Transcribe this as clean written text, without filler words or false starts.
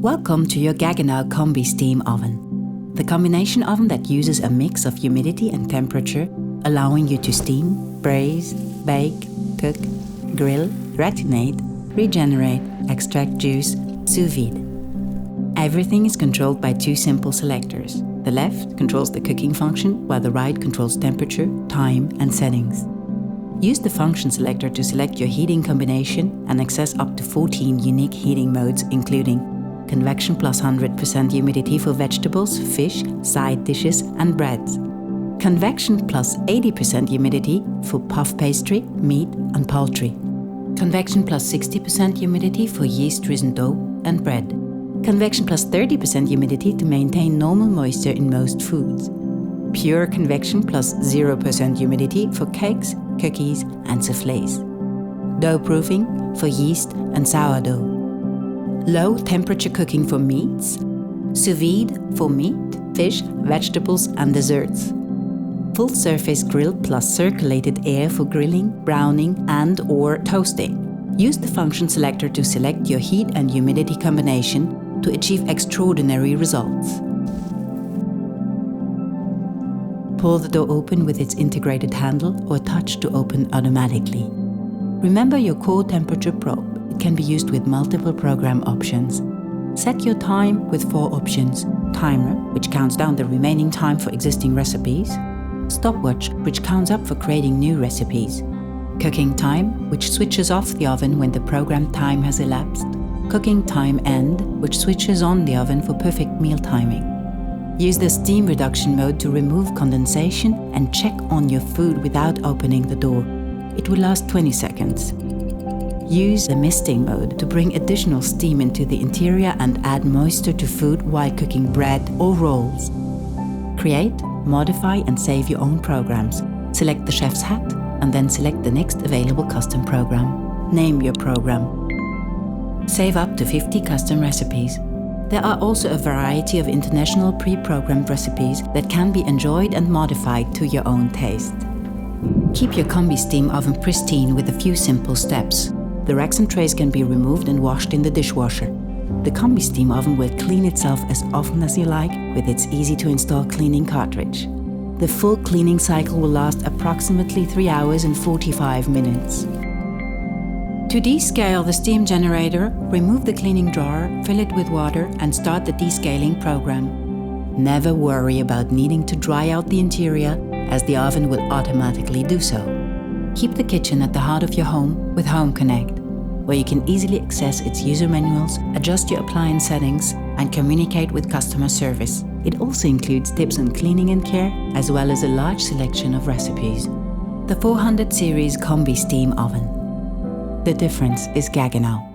Welcome to your Gaggenau Combi-steam oven, the combination oven that uses a mix of humidity and temperature, allowing you to steam, braise, bake, cook, grill, gratinate, regenerate, extract juice, sous vide. Everything is controlled by two simple selectors. The left controls the cooking function, while the right controls temperature, time, and settings. Use the function selector to select your heating combination and access up to 14 unique heating modes, including convection plus 100% humidity for vegetables, fish, side dishes, and breads. Convection plus 80% humidity for puff pastry, meat, and poultry. Convection plus 60% humidity for yeast-risen dough and bread. Convection plus 30% humidity to maintain normal moisture in most foods. Pure convection plus 0% humidity for cakes, cookies, and soufflés. Dough proofing for yeast and sourdough. Low temperature cooking for meats. Sous vide for meat, fish, vegetables, and desserts. Full surface grill plus circulated air for grilling, browning, and/or toasting. Use the function selector to select your heat and humidity combination to achieve extraordinary results. Pull the door open with its integrated handle or touch to open automatically. Remember your core temperature probe. It can be used with multiple program options. Set your time with 4 options: timer, which counts down the remaining time for existing recipes; stopwatch, which counts up for creating new recipes; cooking time, which switches off the oven when the programmed time has elapsed; cooking time end, which switches on the oven for perfect meal timing. Use the steam reduction mode to remove condensation and check on your food without opening the door. It will last 20 seconds. Use the misting mode to bring additional steam into the interior and add moisture to food while cooking bread or rolls. Create, modify, and save your own programs. Select the chef's hat and then select the next available custom program. Name your program. Save up to 50 custom recipes. There are also a variety of international pre-programmed recipes that can be enjoyed and modified to your own taste. Keep your Combi-steam oven pristine with a few simple steps. The racks and trays can be removed and washed in the dishwasher. The Combi-steam oven will clean itself as often as you like with its easy-to-install cleaning cartridge. The full cleaning cycle will last approximately 3 hours and 45 minutes. To descale the steam generator, remove the cleaning drawer, fill it with water, and start the descaling program. Never worry about needing to dry out the interior, as the oven will automatically do so. Keep the kitchen at the heart of your home with Home Connect, where you can easily access its user manuals, adjust your appliance settings, and communicate with customer service. It also includes tips on cleaning and care, as well as a large selection of recipes. The 400 series Combi-steam oven. The difference is Gaggenau.